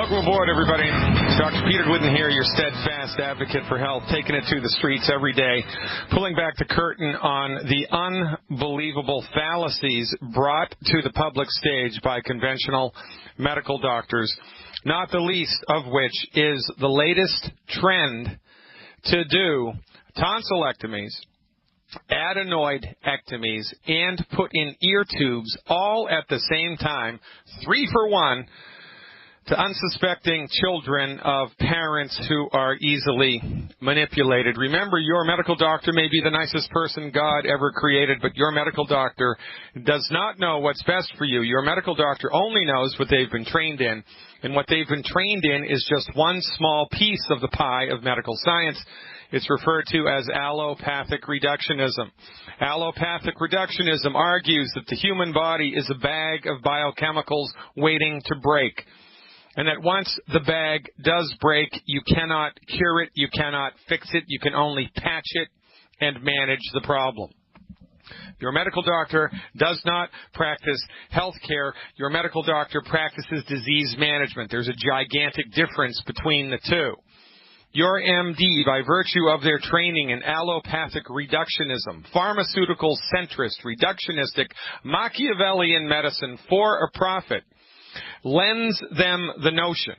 Welcome aboard, everybody. Dr. Peter Glidden here, your steadfast advocate for health, taking it to the streets every day, pulling back the curtain on the unbelievable fallacies brought to the public stage by conventional medical doctors, not the least of which is the latest trend to do tonsillectomies, adenoidectomies, and put in ear tubes all at the same time, 3 for 1, to unsuspecting children of parents who are easily manipulated. Remember, your medical doctor may be the nicest person God ever created, but your medical doctor does not know what's best for you. Your medical doctor only knows what they've been trained in, and what they've been trained in is just one small piece of the pie of medical science. It's referred to as allopathic reductionism. Allopathic reductionism argues that the human body is a bag of biochemicals waiting to break, and that once the bag does break, you cannot cure it, you cannot fix it, you can only patch it and manage the problem. Your medical doctor does not practice health care. Your medical doctor practices disease management. There's a gigantic difference between the two. Your MD, by virtue of their training in allopathic reductionism, pharmaceutical centrist, reductionistic, Machiavellian medicine for a profit, lends them the notion,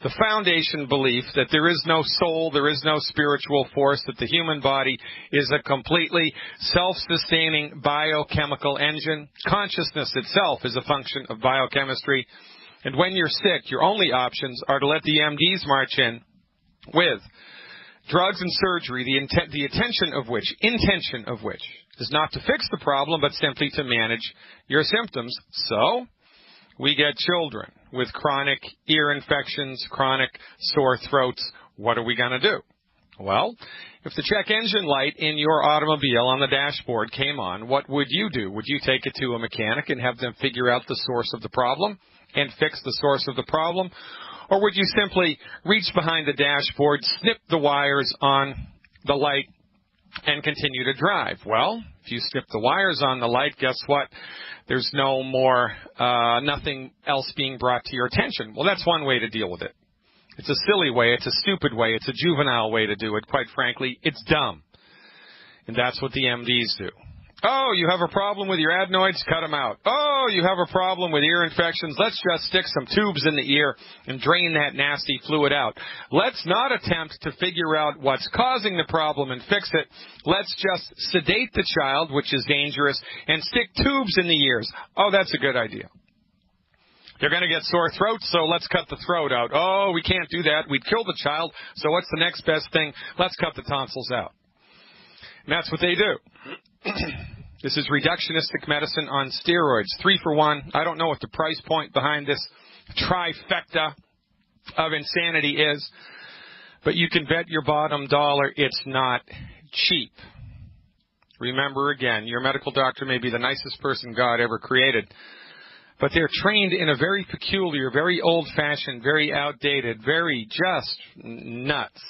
the foundation belief, that there is no soul, there is no spiritual force, that the human body is a completely self-sustaining biochemical engine. Consciousness itself is a function of biochemistry. And when you're sick, your only options are to let the MDs march in with drugs and surgery, the intention of which is not to fix the problem, but simply to manage your symptoms. So we get children with chronic ear infections, chronic sore throats. What are we going to do? Well, if the check engine light in your automobile on the dashboard came on, what would you do? Would you take it to a mechanic and have them figure out the source of the problem and fix the source of the problem? Or would you simply reach behind the dashboard, snip the wires on the light, and continue to drive? Well, if you snip the wires on the light, guess what? There's no more, nothing else being brought to your attention. Well, that's one way to deal with it. It's a silly way. It's a stupid way. It's a juvenile way to do it. Quite frankly, it's dumb. And that's what the MDs do. Oh, you have a problem with your adenoids? Cut them out. Oh, you have a problem with ear infections? Let's just stick some tubes in the ear and drain that nasty fluid out. Let's not attempt to figure out what's causing the problem and fix it. Let's just sedate the child, which is dangerous, and stick tubes in the ears. Oh, that's a good idea. They're going to get sore throats, so let's cut the throat out. Oh, we can't do that. We'd kill the child, so what's the next best thing? Let's cut the tonsils out. And that's what they do. This is reductionistic medicine on steroids, 3 for 1. I don't know what the price point behind this trifecta of insanity is, but you can bet your bottom dollar it's not cheap. Remember again, your medical doctor may be the nicest person God ever created, but they're trained in a very peculiar, very old-fashioned, very outdated, very just nuts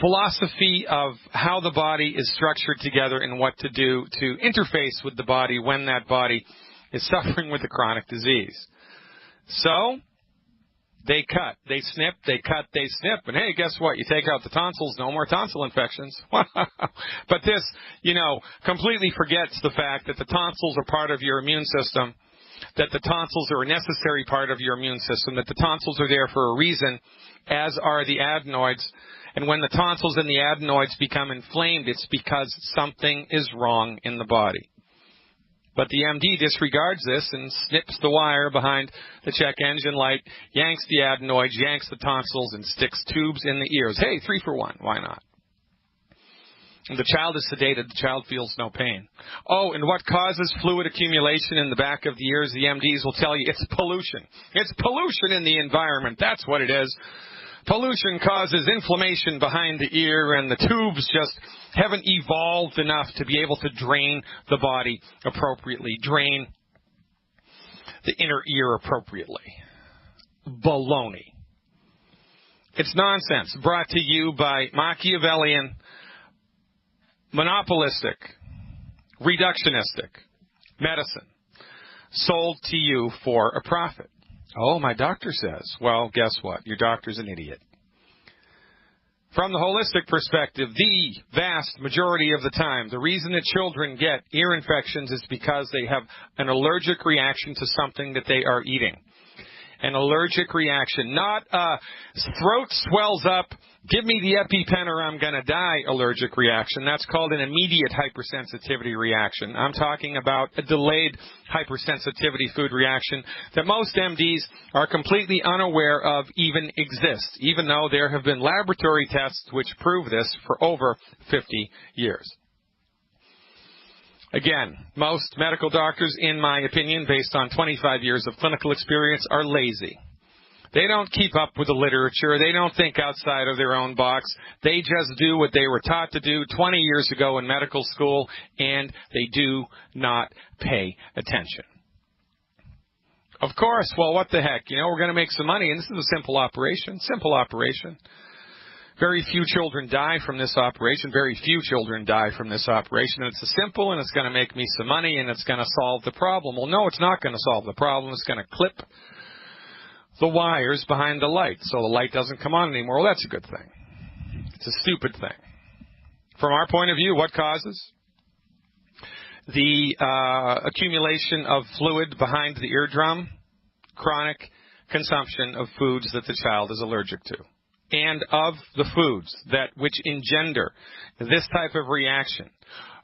philosophy of how the body is structured together and what to do to interface with the body when that body is suffering with a chronic disease. So they cut, they snip, they cut, they snip, and hey, guess what? You take out the tonsils, no more tonsil infections. But this, completely forgets the fact that the tonsils are part of your immune system, that the tonsils are a necessary part of your immune system, that the tonsils are there for a reason, as are the adenoids. And when the tonsils and the adenoids become inflamed, it's because something is wrong in the body. But the MD disregards this and snips the wire behind the check engine light, yanks the adenoids, yanks the tonsils, and sticks tubes in the ears. Hey, 3 for 1. Why not? And the child is sedated. The child feels no pain. Oh, and what causes fluid accumulation in the back of the ears? The MDs will tell you it's pollution. It's pollution in the environment. That's what it is. Pollution causes inflammation behind the ear, and the tubes just haven't evolved enough to be able to drain the body appropriately, drain the inner ear appropriately. Baloney. It's nonsense, brought to you by Machiavellian, monopolistic, reductionistic medicine, sold to you for a profit. Oh, my doctor says. Well, guess what? Your doctor's an idiot. From the holistic perspective, the vast majority of the time, the reason that children get ear infections is because they have an allergic reaction to something that they are eating. An allergic reaction, not a throat swells up, give me the EpiPen or I'm going to die allergic reaction. That's called an immediate hypersensitivity reaction. I'm talking about a delayed hypersensitivity food reaction that most MDs are completely unaware of even exists, even though there have been laboratory tests which prove this for over 50 years. Again, most medical doctors, in my opinion, based on 25 years of clinical experience, are lazy. They don't keep up with the literature. They don't think outside of their own box. They just do what they were taught to do 20 years ago in medical school, and they do not pay attention. Of course, well, what the heck? We're going to make some money, and this is a simple operation. Simple operation. Very few children die from this operation. Very few children die from this operation. And it's simple, and it's going to make me some money, and it's going to solve the problem. Well, no, it's not going to solve the problem. It's going to clip the wires behind the light so the light doesn't come on anymore. Well, that's a good thing. It's a stupid thing. From our point of view, what causes the accumulation of fluid behind the eardrum? Chronic consumption of foods that the child is allergic to, and of the foods which engender this type of reaction.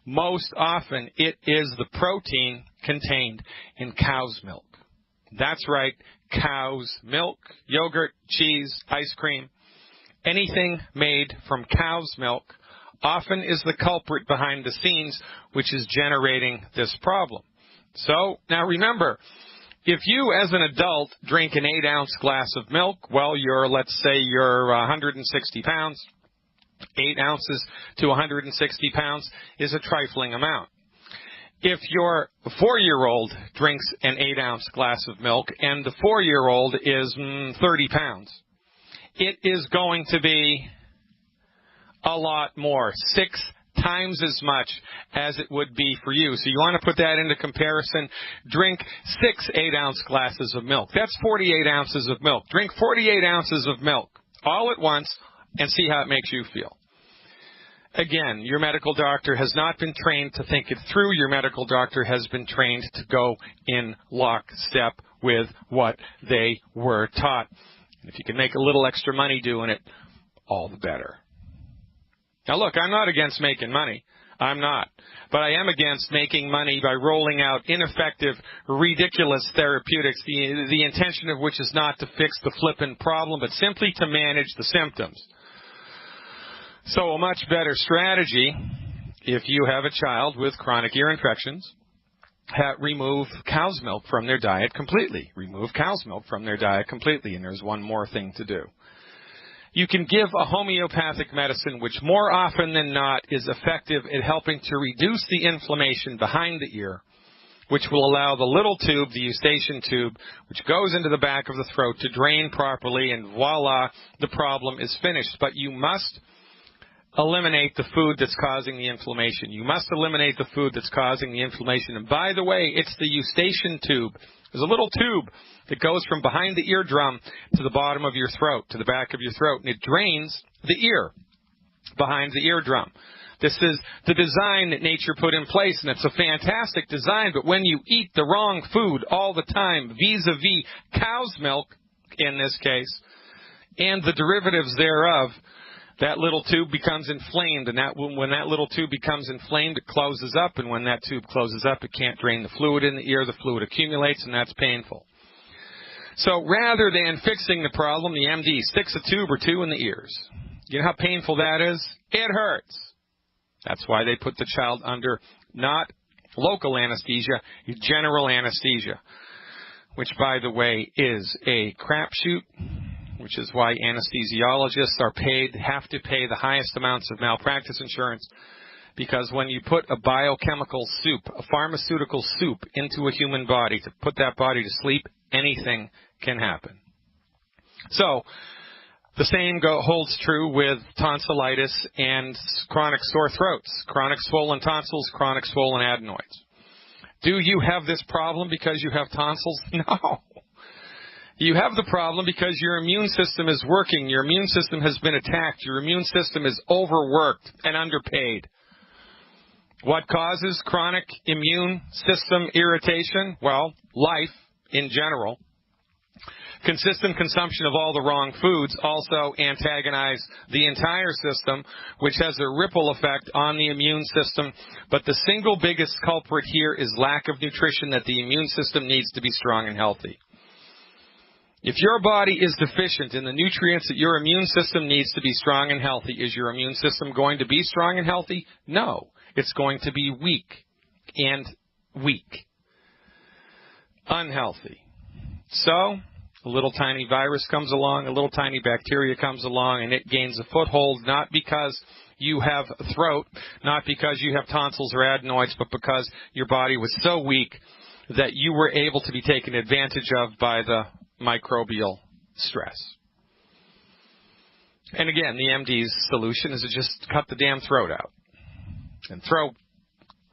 Most often, it is the protein contained in cow's milk. That's right, cow's milk, yogurt, cheese, ice cream, anything made from cow's milk often is the culprit behind the scenes, which is generating this problem. So, now remember, if you, as an adult, drink an 8-ounce glass of milk, well, let's say you're 160 pounds. 8 ounces to 160 pounds is a trifling amount. If your 4-year-old drinks an 8-ounce glass of milk and the 4-year-old is 30 pounds, it is going to be a lot more, 6 times as much as it would be for you. So you want to put that into comparison. Drink 6 8-ounce glasses of milk. That's 48 ounces of milk. Drink 48 ounces of milk all at once and see how it makes you feel. Again, your medical doctor has not been trained to think it through. Your medical doctor has been trained to go in lockstep with what they were taught. If you can make a little extra money doing it, all the better. Now, look, I'm not against making money. I'm not. But I am against making money by rolling out ineffective, ridiculous therapeutics, the intention of which is not to fix the flippin' problem, but simply to manage the symptoms. So a much better strategy, if you have a child with chronic ear infections, remove cow's milk from their diet completely. Remove cow's milk from their diet completely. And there's one more thing to do. You can give a homeopathic medicine which more often than not is effective at helping to reduce the inflammation behind the ear, which will allow the little tube, the eustachian tube, which goes into the back of the throat to drain properly, and voila, the problem is finished. But you must eliminate the food that's causing the inflammation. You must eliminate the food that's causing the inflammation. And by the way, it's the eustachian tube. There's a little tube that goes from behind the eardrum to the bottom of your throat, to the back of your throat, and it drains the ear behind the eardrum. This is the design that nature put in place, and it's a fantastic design, but when you eat the wrong food all the time, vis-a-vis cow's milk, in this case, and the derivatives thereof, that little tube becomes inflamed, and when that little tube becomes inflamed, it closes up, and when that tube closes up, it can't drain the fluid in the ear. The fluid accumulates, and that's painful. So rather than fixing the problem, the MD sticks a tube or two in the ears. You know how painful that is? It hurts. That's why they put the child under not local anesthesia, general anesthesia, which, by the way, is a crapshoot, which is why anesthesiologists have to pay the highest amounts of malpractice insurance, because when you put a biochemical soup, a pharmaceutical soup, into a human body to put that body to sleep, anything can happen. So the same holds true with tonsillitis and chronic sore throats, chronic swollen tonsils, chronic swollen adenoids. Do you have this problem because you have tonsils? No. You have the problem because your immune system is working. Your immune system has been attacked. Your immune system is overworked and underpaid. What causes chronic immune system irritation? Well, life in general. Consistent consumption of all the wrong foods also antagonize the entire system, which has a ripple effect on the immune system. But the single biggest culprit here is lack of nutrition, that the immune system needs to be strong and healthy. If your body is deficient in the nutrients that your immune system needs to be strong and healthy, is your immune system going to be strong and healthy? No. It's going to be weak and weak. Unhealthy. So, a little tiny virus comes along, a little tiny bacteria comes along, and it gains a foothold, not because you have a throat, not because you have tonsils or adenoids, but because your body was so weak that you were able to be taken advantage of by the microbial stress. And again, the MD's solution is to just cut the damn throat out and throw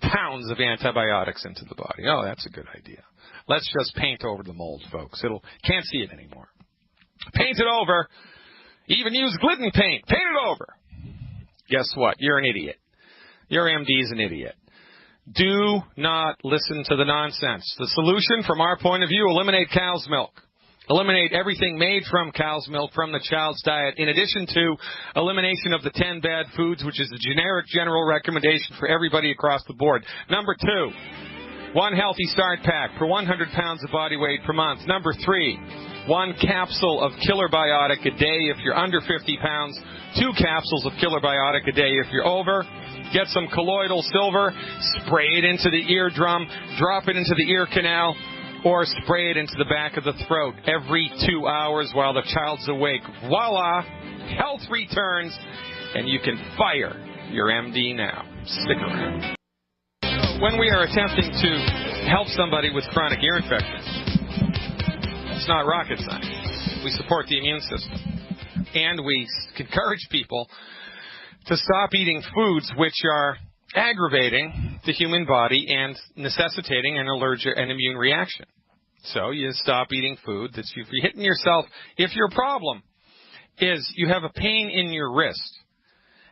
pounds of antibiotics into the body. Oh, that's a good idea. Let's just paint over the mold, folks. Can't see it anymore. Paint it over. Even use Glidden paint. Paint it over. Guess what? You're an idiot. Your MD's an idiot. Do not listen to the nonsense. The solution, from our point of view, eliminate cow's milk. Eliminate everything made from cow's milk from the child's diet, in addition to elimination of the 10 bad foods, which is the generic general recommendation for everybody across the board. Number 2, 1 healthy start pack per 100 pounds of body weight per month. Number 3, 1 capsule of Killer Biotic a day if you're under 50 pounds. 2 capsules of Killer Biotic a day if you're over. Get some colloidal silver, spray it into the eardrum, drop it into the ear canal, or spray it into the back of the throat every 2 hours while the child's awake. Voila! Health returns, and you can fire your MD now. Stick around. When we are attempting to help somebody with chronic ear infections, it's not rocket science. We support the immune system. And we encourage people to stop eating foods which are aggravating the human body and necessitating an allergic and immune reaction. So you stop eating food that you're hitting yourself. If your problem is you have a pain in your wrist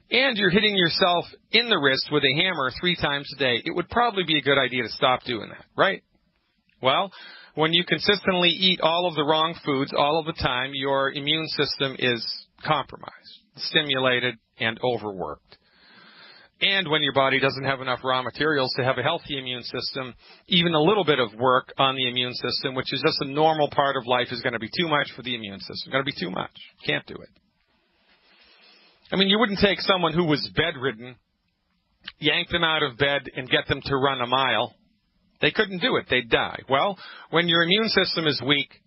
and you're hitting yourself in the wrist with a hammer 3 times a day, it would probably be a good idea to stop doing that, right? Well, when you consistently eat all of the wrong foods all of the time, your immune system is compromised, stimulated, and overworked. And when your body doesn't have enough raw materials to have a healthy immune system, even a little bit of work on the immune system, which is just a normal part of life, is going to be too much for the immune system. Going to be too much. Can't do it. I mean, you wouldn't take someone who was bedridden, yank them out of bed, and get them to run a mile. They couldn't do it. They'd die. Well, when your immune system is weak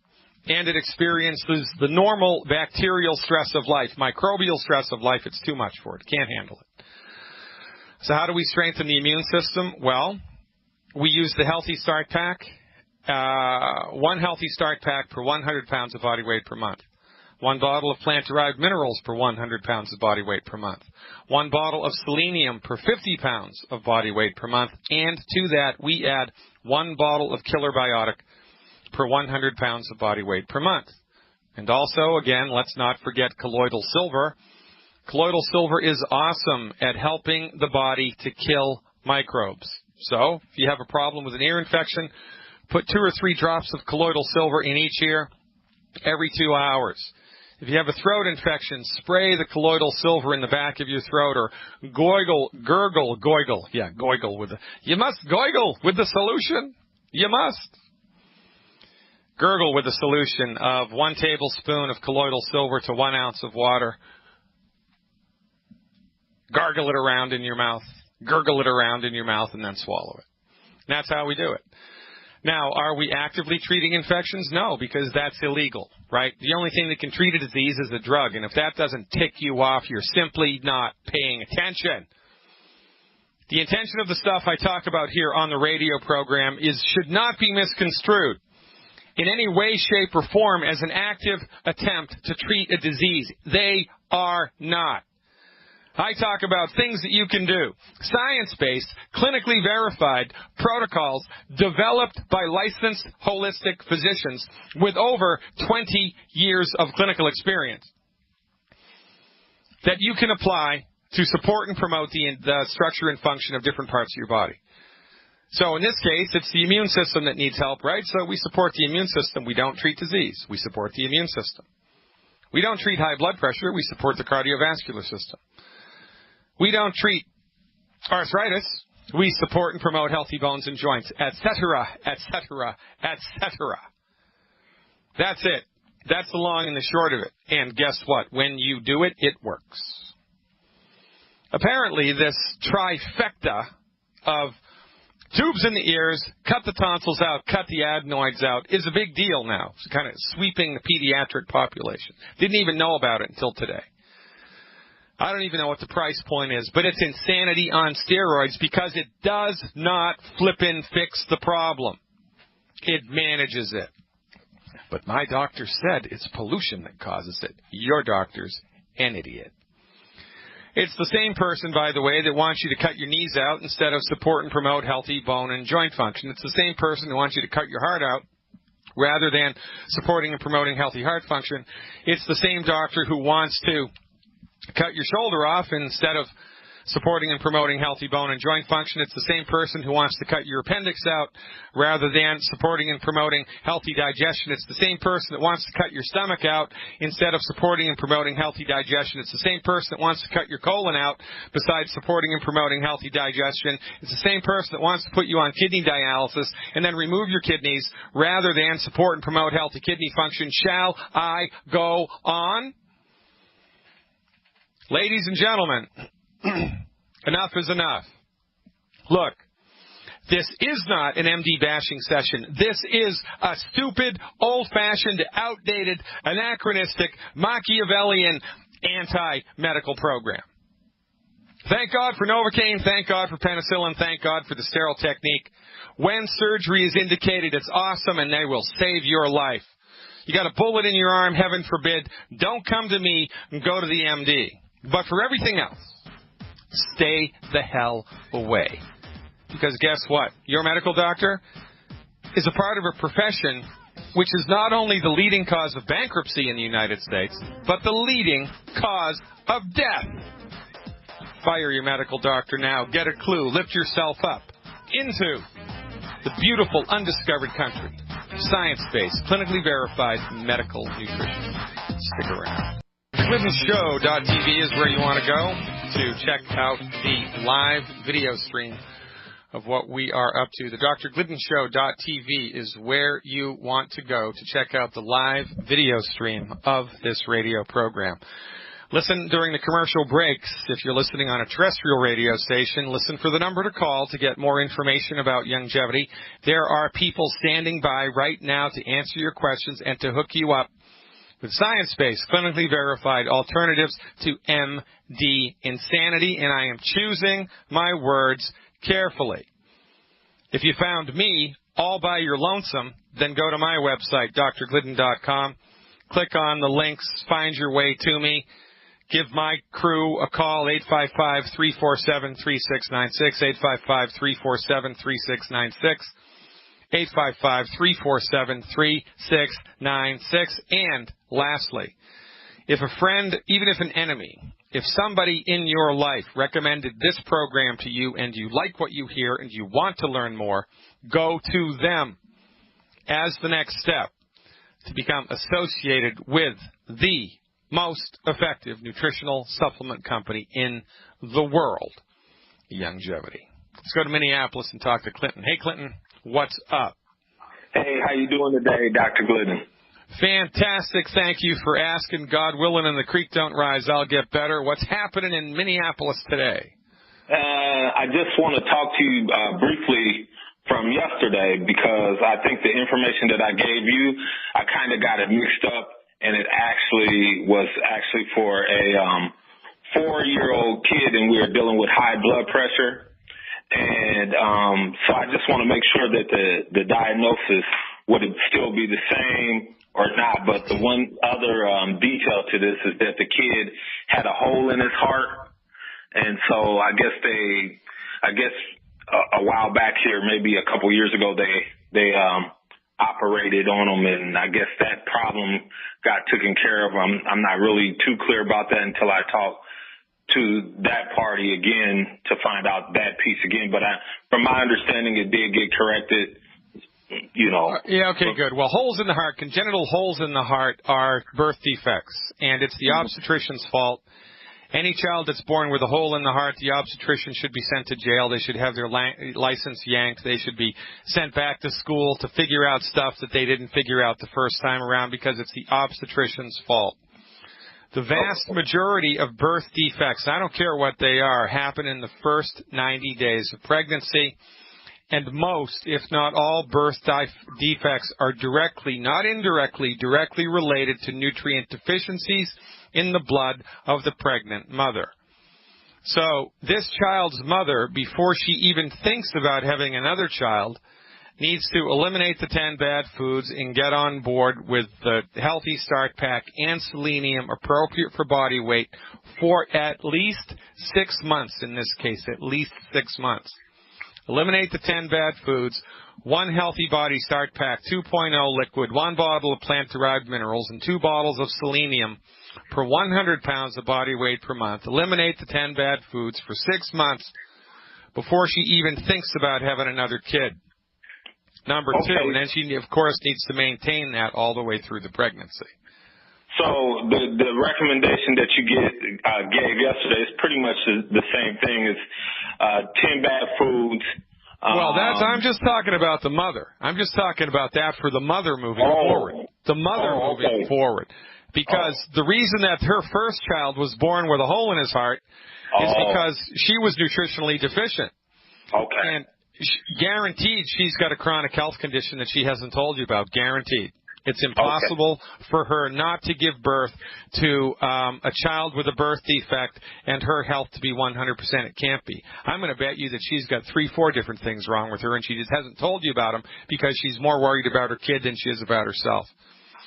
and it experiences the normal bacterial stress of life, microbial stress of life, it's too much for it. Can't handle it. So how do we strengthen the immune system? Well, we use the Healthy Start Pack. 1 Healthy Start Pack per 100 pounds of body weight per month. 1 bottle of plant-derived minerals per 100 pounds of body weight per month. 1 bottle of selenium per 50 pounds of body weight per month. And to that, we add 1 bottle of Killer Biotic per 100 pounds of body weight per month. And also, again, let's not forget colloidal silver. Colloidal silver is awesome at helping the body to kill microbes. So, if you have a problem with an ear infection, put 2 or 3 drops of colloidal silver in each ear every 2 hours. If you have a throat infection, spray the colloidal silver in the back of your throat, or gurgle with you must gurgle with the solution. You must. Gurgle with the solution of 1 tablespoon of colloidal silver to 1 ounce of water. Gargle it around in your mouth, gurgle it around in your mouth, and then swallow it. And that's how we do it. Now, are we actively treating infections? No, because that's illegal, right? The only thing that can treat a disease is a drug, and if that doesn't tick you off, you're simply not paying attention. The intention of the stuff I talk about here on the radio program should not be misconstrued in any way, shape, or form as an active attempt to treat a disease. They are not. I talk about things that you can do. Science-based, clinically verified protocols developed by licensed holistic physicians with over 20 years of clinical experience that you can apply to support and promote the structure and function of different parts of your body. So in this case, it's the immune system that needs help, right? So we support the immune system. We don't treat disease. We support the immune system. We don't treat high blood pressure. We support the cardiovascular system. We don't treat arthritis. We support and promote healthy bones and joints, etc., etc., etc. That's it. That's the long and the short of it. And guess what? When you do it, it works. Apparently, this trifecta of tubes in the ears, cut the tonsils out, cut the adenoids out, is a big deal now. It's kind of sweeping the pediatric population. Didn't even know about it until today. I don't even know what the price point is, but it's insanity on steroids because it does not flippin' fix the problem. It manages it. But my doctor said it's pollution that causes it. Your doctor's an idiot. It's the same person, by the way, that wants you to cut your knees out instead of support and promote healthy bone and joint function. It's the same person who wants you to cut your heart out rather than supporting and promoting healthy heart function. It's the same doctor who wants to cut your shoulder off instead of supporting and promoting healthy bone and joint function. It's the same person who wants to cut your appendix out rather than supporting and promoting healthy digestion. It's the same person that wants to cut your stomach out instead of supporting and promoting healthy digestion. It's the same person that wants to cut your colon out besides supporting and promoting healthy digestion. It's the same person that wants to put you on kidney dialysis and then remove your kidneys rather than support and promote healthy kidney function. Shall I go on? Ladies and gentlemen, enough is enough. Look, this is not an MD bashing session. This is a stupid, old-fashioned, outdated, anachronistic, Machiavellian, anti-medical program. Thank God for Novocaine. Thank God for penicillin. Thank God for the sterile technique. When surgery is indicated, it's awesome, and they will save your life. You got a bullet in your arm, heaven forbid. Don't come to me and go to the MD. But for everything else, stay the hell away. Because guess what? Your medical doctor is a part of a profession which is not only the leading cause of bankruptcy in the United States, but the leading cause of death. Fire your medical doctor now. Get a clue. Lift yourself up into the beautiful, undiscovered country. Science-based, clinically verified medical nutrition. Stick around. GliddenShow.tv is where you want to go to check out the live video stream of what we are up to. The DrGliddenShow.tv is where you want to go to check out the live video stream of this radio program. Listen during the commercial breaks. If you're listening on a terrestrial radio station, listen for the number to call to get more information about longevity. There are people standing by right now to answer your questions and to hook you up with science-based, clinically verified alternatives to MD insanity, and I am choosing my words carefully. If you found me all by your lonesome, then go to my website, drglidden.com. Click on the links, find your way to me. Give my crew a call, 855-347-3696, 855-347-3696. 855-347-3696. And lastly, if a friend, even if an enemy, if somebody in your life recommended this program to you and you like what you hear and you want to learn more, go to them as the next step to become associated with the most effective nutritional supplement company in the world, Longevity. Let's go to Minneapolis and talk to Clinton. Hey, Clinton. What's up? Hey, how you doing today, Dr. Glidden? Fantastic. Thank you for asking. God willing and the creek don't rise, I'll get better. What's happening in Minneapolis today? I just want to talk to you briefly from yesterday because I think the information that I gave you, I kind of got it mixed up, and it was for a 4-year-old kid, and we were dealing with high blood pressure. And so I just want to make sure that the diagnosis would still be the same or not. But the one other detail to this is that the kid had a hole in his heart, And so I guess a while back here, maybe a couple years ago, they operated on them, and I guess that problem got taken care of. I'm not really too clear about that until I talk to that party again to find out that piece again. But from my understanding, it did get corrected. Yeah, okay, good. Well, holes in the heart, congenital holes in the heart are birth defects, and it's the obstetrician's fault. Any child that's born with a hole in the heart, the obstetrician should be sent to jail. They should have their license yanked. They should be sent back to school to figure out stuff that they didn't figure out the first time around, because it's the obstetrician's fault. The vast majority of birth defects, I don't care what they are, happen in the first 90 days of pregnancy. And most, if not all, birth defects are directly, not indirectly, directly related to nutrient deficiencies in the blood of the pregnant mother. So this child's mother, before she even thinks about having another child, needs to eliminate the 10 bad foods and get on board with the Healthy Start Pack and selenium appropriate for body weight for at least 6 months in this case, at least 6 months. Eliminate the 10 bad foods, 1 Healthy Body Start Pack 2.0 liquid, 1 bottle of plant-derived minerals, and 2 bottles of selenium per 100 pounds of body weight per month. Eliminate the 10 bad foods for 6 months before she even thinks about having another kid. Number 2, and then she, of course, needs to maintain that all the way through the pregnancy. So the recommendation that you gave yesterday is pretty much the same thing as 10 bad foods. Well, I'm just talking about the mother. I'm just talking about that for the mother moving forward. The mother moving forward. Because the reason that her first child was born with a hole in his heart is because she was nutritionally deficient. Okay. And guaranteed she's got a chronic health condition that she hasn't told you about. Guaranteed. It's impossible for her not to give birth to a child with a birth defect and her health to be 100%. It can't be. I'm going to bet you that she's got 3-4 different things wrong with her, and she just hasn't told you about them because she's more worried about her kid than she is about herself.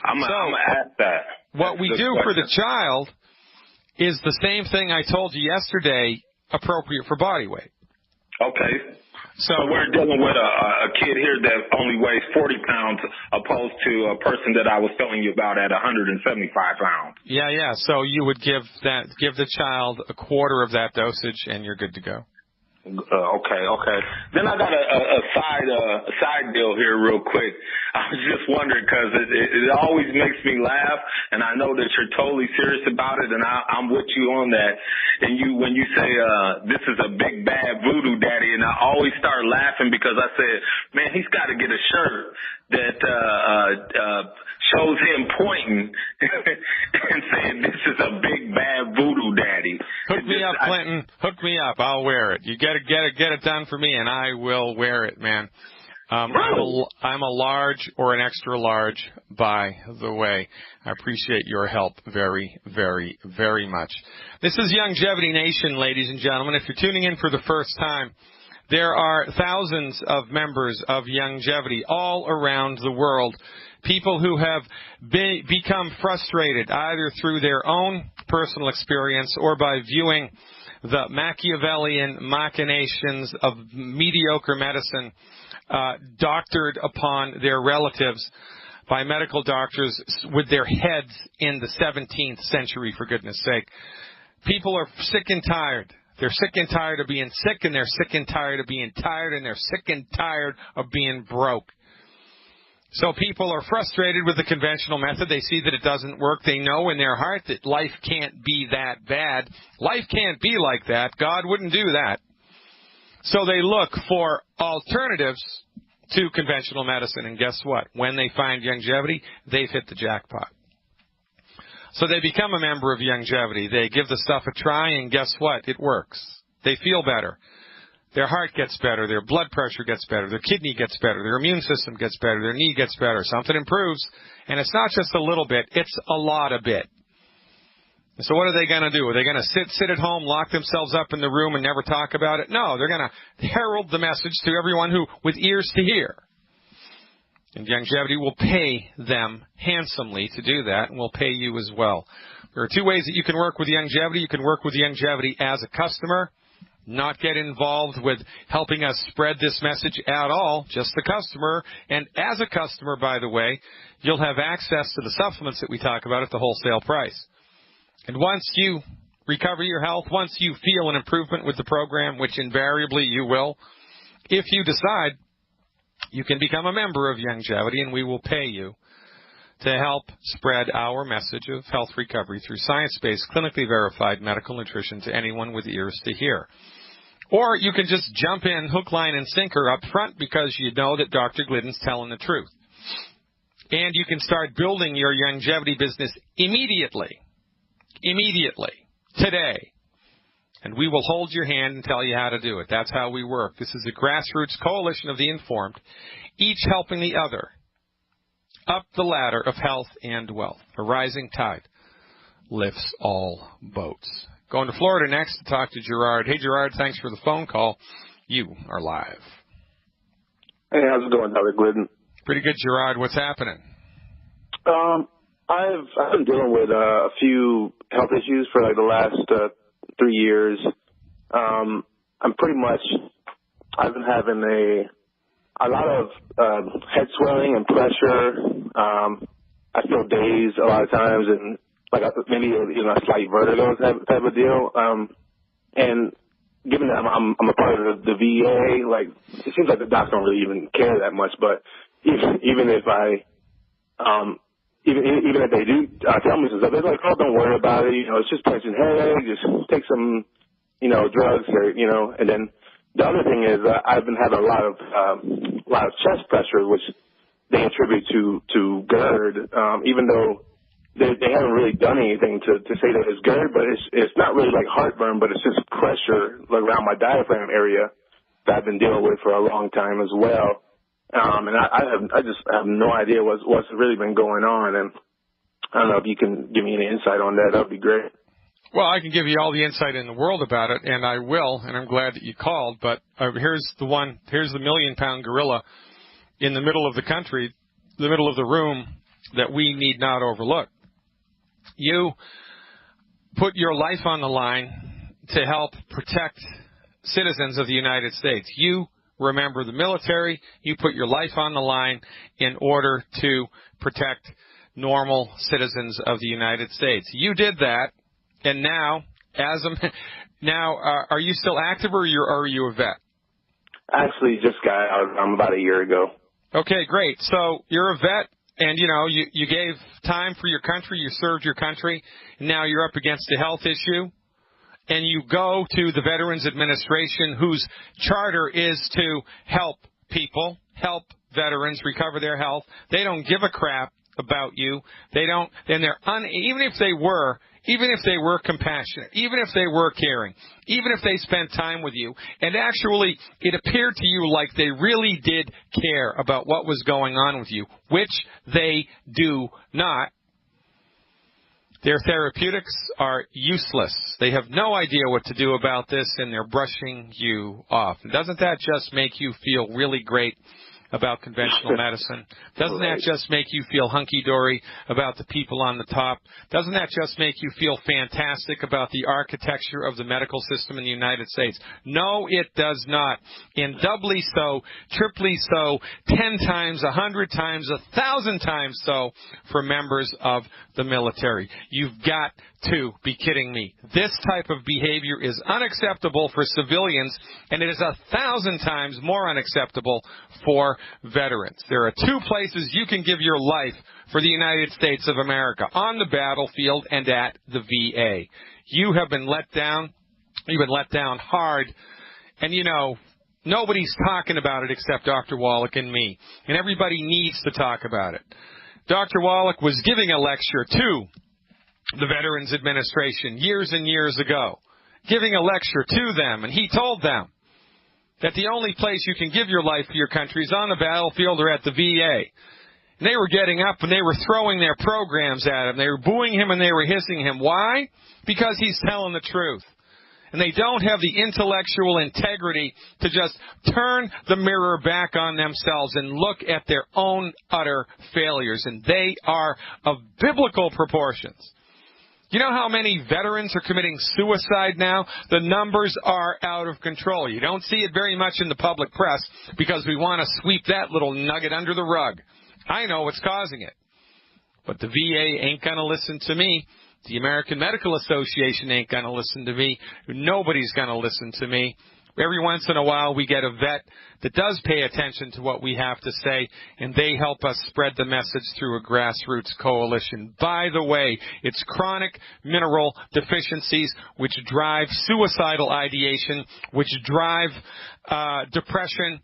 I'm going to ask that. What we do for the child is the same thing I told you yesterday, appropriate for body weight. Okay. So we're dealing with a kid here that only weighs 40 pounds opposed to a person that I was telling you about at 175 pounds. Yeah. So you would give the child a quarter of that dosage and you're good to go. Okay. Then I got a side deal here real quick. I was just wondering because it always makes me laugh, and I know that you're totally serious about it, and I'm with you on that. And when you say this is a big bad voodoo daddy, and I always start laughing because I said, man, he's got to get a shirt that shows him pointing and saying this is a big bad voodoo daddy. Hook me up, Clinton. Hook me up. I'll wear it. You get it done for me, and I will wear it, man. Really? I'm a large or an extra large, by the way. I appreciate your help very, very, very much. This is Longevity Nation, ladies and gentlemen. If you're tuning in for the first time, there are thousands of members of Longevity all around the world. People who have become frustrated either through their own personal experience or by viewing the Machiavellian machinations of mediocre medicine doctored upon their relatives by medical doctors with their heads in the 17th century, for goodness sake. People are sick and tired. They're sick and tired of being sick, and they're sick and tired of being tired, and they're sick and tired of being broke. So people are frustrated with the conventional method. They see that it doesn't work. They know in their heart that life can't be that bad. Life can't be like that. God wouldn't do that. So they look for alternatives to conventional medicine. And guess what? When they find Longevity, they've hit the jackpot. So they become a member of Longevity. They give the stuff a try, and guess what? It works. They feel better. Their heart gets better. Their blood pressure gets better. Their kidney gets better. Their immune system gets better. Their knee gets better. Something improves. And it's not just a little bit. It's a lot of bit. So what are they going to do? Are they going to sit at home, lock themselves up in the room, and never talk about it? No, they're going to herald the message to everyone who with ears to hear. And Longevity will pay them handsomely to do that, and will pay you as well. There are two ways that you can work with Longevity. You can work with Longevity as a customer, not get involved with helping us spread this message at all, just the customer. And as a customer, by the way, you'll have access to the supplements that we talk about at the wholesale price. And once you recover your health, once you feel an improvement with the program, which invariably you will, if you decide, you can become a member of Longevity, and we will pay you to help spread our message of health recovery through science-based, clinically verified medical nutrition to anyone with ears to hear. Or you can just jump in hook, line, and sinker up front because you know that Dr. Glidden's telling the truth. And you can start building your Longevity business immediately, today. And we will hold your hand and tell you how to do it. That's how we work. This is a grassroots coalition of the informed, each helping the other up the ladder of health and wealth. A rising tide lifts all boats. Going to Florida next to talk to Gerard. Hey, Gerard, thanks for the phone call. You are live. Hey, how's it going, Dr. Glidden? Pretty good, Gerard. What's happening? I've been dealing with a few health issues for like the last 3 years. I've been having a lot of head swelling and pressure. I feel dazed a lot of times, and like maybe a slight vertigo type of deal. And given that I'm a part of the VA, like it seems like the docs don't really even care that much. But even if they do tell me some stuff, they're like, oh, don't worry about it. It's just tension headache. Just take some, drugs or, And then the other thing is I've been having a lot of chest pressure, which they attribute to GERD, even though they haven't really done anything to say that it's GERD, but it's not really like heartburn, but it's just pressure around my diaphragm area that I've been dealing with for a long time as well. And I just have no idea what's really been going on, and I don't know if you can give me any insight on that. That would be great. Well, I can give you all the insight in the world about it, and I will, and I'm glad that you called. But here's the million-pound gorilla in the middle of the country, the middle of the room that we need not overlook. You put your life on the line to help protect citizens of the United States. You remember the military. You put your life on the line in order to protect normal citizens of the United States. You did that, and now, are you still active, or are you a vet? Actually, just got out about a year ago. Okay, great. So you're a vet, and you gave time for your country. You served your country, and now you're up against a health issue. And you go to the Veterans Administration, whose charter is to help people, help veterans recover their health. They don't give a crap about you. They don't, and even if they were compassionate, even if they were caring, even if they spent time with you, and actually it appeared to you like they really did care about what was going on with you, which they do not, their therapeutics are useless. They have no idea what to do about this, and they're brushing you off. Doesn't that just make you feel really great about conventional medicine? Doesn't that just make you feel hunky-dory about the people on the top? Doesn't that just make you feel fantastic about the architecture of the medical system in the United States? No, it does not. And doubly so, triply so, 10 times, 100 times, 1,000 times so for members of the military. You've got to be kidding me. This type of behavior is unacceptable for civilians, and it is 1,000 times more unacceptable for veterans. There are two places you can give your life for the United States of America: on the battlefield and at the VA. You have been let down. You've been let down hard. And, nobody's talking about it except Dr. Wallach and me. And everybody needs to talk about it. Dr. Wallach was giving a lecture to the Veterans Administration years and years ago, giving a lecture to them, and he told them that the only place you can give your life for your country is on the battlefield or at the VA. And they were getting up and they were throwing their programs at him. They were booing him and they were hissing him. Why? Because he's telling the truth. and they don't have the intellectual integrity to just turn the mirror back on themselves and look at their own utter failures. And they are of biblical proportions. You know how many veterans are committing suicide now? The numbers are out of control. You don't see it very much in the public press because we want to sweep that little nugget under the rug. I know what's causing it. But the VA ain't going to listen to me. The American Medical Association ain't going to listen to me. Nobody's going to listen to me. Every once in a while we get a vet that does pay attention to what we have to say, and they help us spread the message through a grassroots coalition. By the way, it's chronic mineral deficiencies which drive suicidal ideation, which drive depression,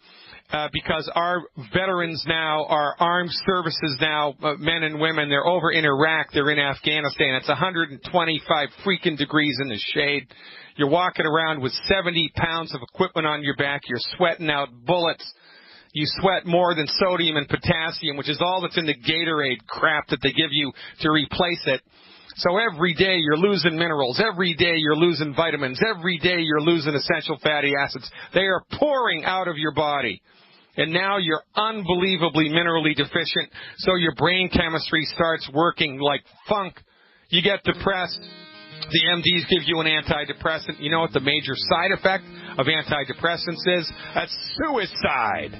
because our veterans now, our armed services now, men and women, they're over in Iraq, they're in Afghanistan. It's 125 freaking degrees in the shade. You're walking around with 70 pounds of equipment on your back. You're sweating out bullets. You sweat more than sodium and potassium, which is all that's in the Gatorade crap that they give you to replace it. So every day you're losing minerals. Every day you're losing vitamins. Every day you're losing essential fatty acids. They are pouring out of your body. And now you're unbelievably minerally deficient, so your brain chemistry starts working like funk. You get depressed. The MDs give you an antidepressant. You know what the major side effect of antidepressants is? That's suicide.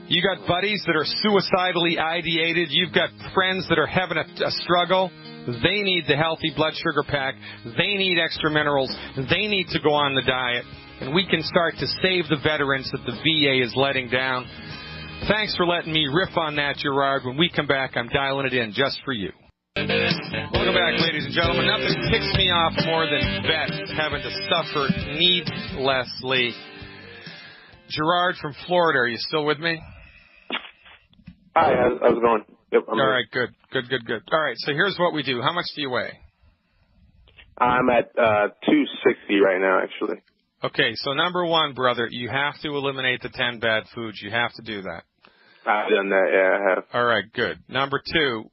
You got buddies that are suicidally ideated. You've got friends that are having a struggle. They need the healthy blood sugar pack. They need extra minerals. They need to go on the diet. And we can start to save the veterans that the VA is letting down. Thanks for letting me riff on that, Gerard. When we come back, I'm dialing it in just for you. Welcome back, ladies and gentlemen. Nothing ticks me off more than vets having to suffer needlessly. Gerard from Florida, are you still with me? Hi, how's it going? Yep, I'm All right, good. All right, so here's what we do. How much do you weigh? I'm at 260 right now, actually. Okay, so number one, brother, you have to eliminate the 10 bad foods. You have to do that. I've done that, yeah, I have. All right, good. Number two,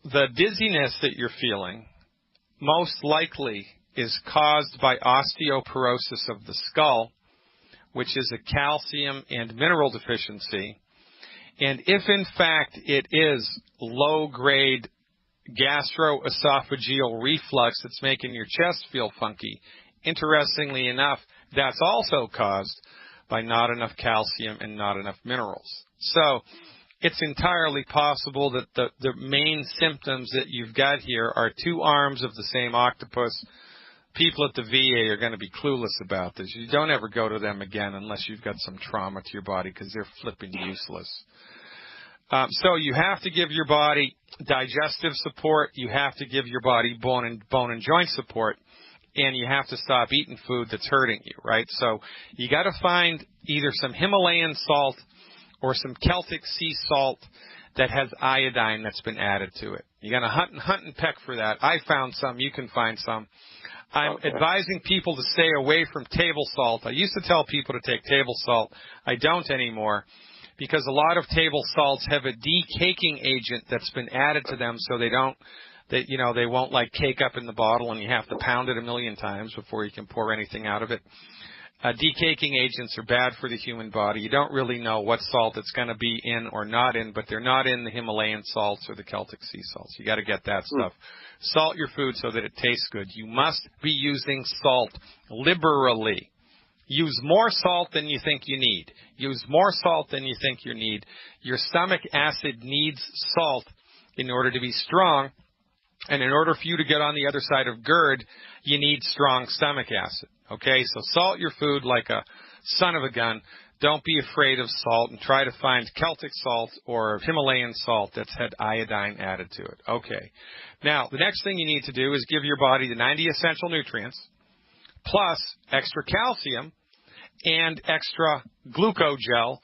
the dizziness that you're feeling most likely is caused by osteoporosis of the skull, which is a calcium and mineral deficiency. And if, in fact, it is low-grade gastroesophageal reflux that's making your chest feel funky, interestingly enough, that's also caused by not enough calcium and not enough minerals. So it's entirely possible that the main symptoms that you've got here are two arms of the same octopus. People at the VA are going to be clueless about this. You don't ever go to them again unless you've got some trauma to your body because they're flipping useless. So you have to give your body digestive support. You have to give your body bone and joint support. And you have to stop eating food that's hurting you, right? So you got to find either some Himalayan salt or some Celtic sea salt that has iodine that's been added to it. You got to hunt and peck for that. I found some. You can find some. I'm advising people to stay away from table salt. I used to tell people to take table salt. I don't anymore because a lot of table salts have a decaking agent that's been added to them so they won't like cake up in the bottle and you have to pound it 1,000,000 times before you can pour anything out of it. Decaking agents are bad for the human body. You don't really know what salt it's going to be in or not in, but they're not in the Himalayan salts or the Celtic sea salts. You got to get that stuff. Salt your food so that it tastes good. You must be using salt liberally. Use more salt than you think you need. Use more salt than you think you need. Your stomach acid needs salt in order to be strong. And in order for you to get on the other side of GERD, you need strong stomach acid. Okay, so salt your food like a son of a gun. Don't be afraid of salt and try to find Celtic salt or Himalayan salt that's had iodine added to it. Okay. Now, the next thing you need to do is give your body the 90 essential nutrients plus extra calcium and extra glucogel,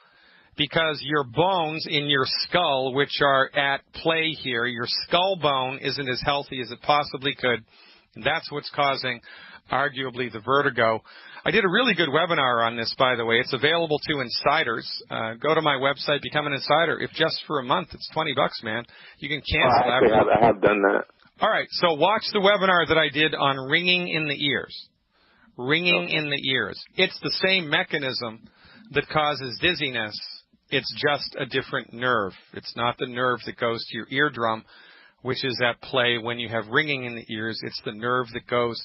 because your bones in your skull, which are at play here, your skull bone isn't as healthy as it possibly could. And that's what's causing, arguably, the vertigo. I did a really good webinar on this, by the way. It's available to insiders. Go to my website, become an insider. If just for a month, it's $20, man. You can cancel after. I have done that. All right, so watch the webinar that I did on ringing in the ears. ringing in the ears. It's the same mechanism that causes dizziness. It's just a different nerve. It's not the nerve that goes to your eardrum, which is at play when you have ringing in the ears. It's the nerve that goes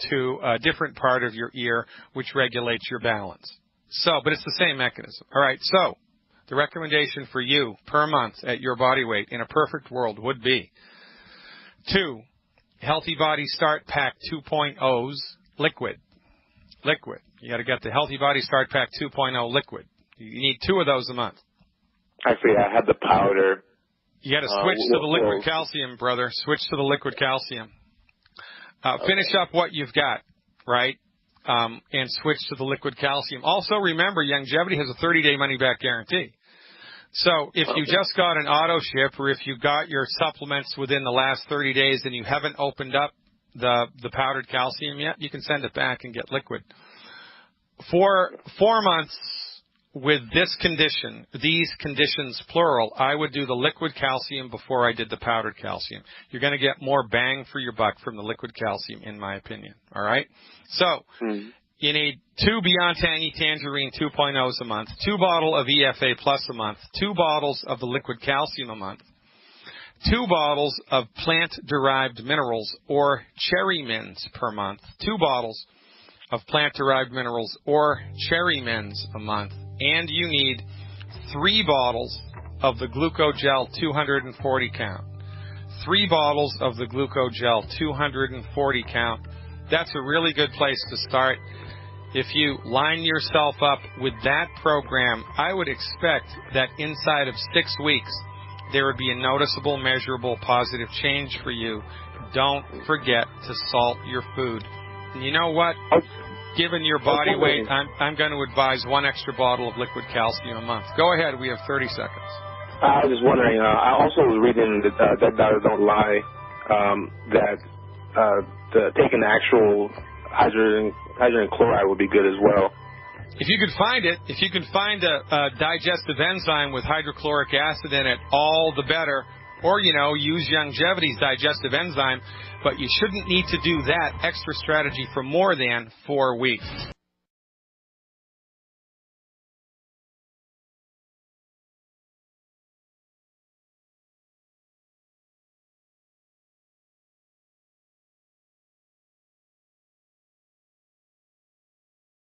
to a different part of your ear, which regulates your balance. So, but it's the same mechanism. All right, so the recommendation for you per month at your body weight in a perfect world would be 2 Healthy Body Start Pack 2.0s liquid. Liquid. You got to get the Healthy Body Start Pack 2.0 liquid. You need 2 of those a month. Actually, I had the powder. You got to switch to the liquid calcium, brother. Switch to the liquid calcium. Finish up what you've got, right? And switch to the liquid calcium. Also, remember, Longevity has a 30-day money-back guarantee. So if you just got an auto ship, or if you got your supplements within the last 30 days and you haven't opened up the powdered calcium yet, you can send it back and get liquid. For 4 months with this condition, these conditions plural, I would do the liquid calcium before I did the powdered calcium. You're going to get more bang for your buck from the liquid calcium, in my opinion. All right? So you need 2 Beyond Tangy Tangerine 2.0s a month, 2 bottles of EFA Plus a month, 2 bottles of the liquid calcium a month, 2 bottles of plant-derived minerals or cherry mints per month, 2 bottles of plant-derived minerals or cherry mints a month, and you need 3 bottles of the Glucogel 240 count. 3 bottles of the Glucogel 240 count. That's a really good place to start. If you line yourself up with that program, I would expect that inside of 6 weeks, there would be a noticeable, measurable, positive change for you. Don't forget to salt your food. And you know what? Given your body weight, I'm going to advise 1 extra bottle of liquid calcium a month. Go ahead. We have 30 seconds. I was just wondering, I also was reading that Dead Doctors Don't Lie, that taking the actual hydrogen chloride would be good as well. If you could find it, if you can find a digestive enzyme with hydrochloric acid in it, all the better. Or, use Longevity's digestive enzyme, but you shouldn't need to do that extra strategy for more than 4 weeks.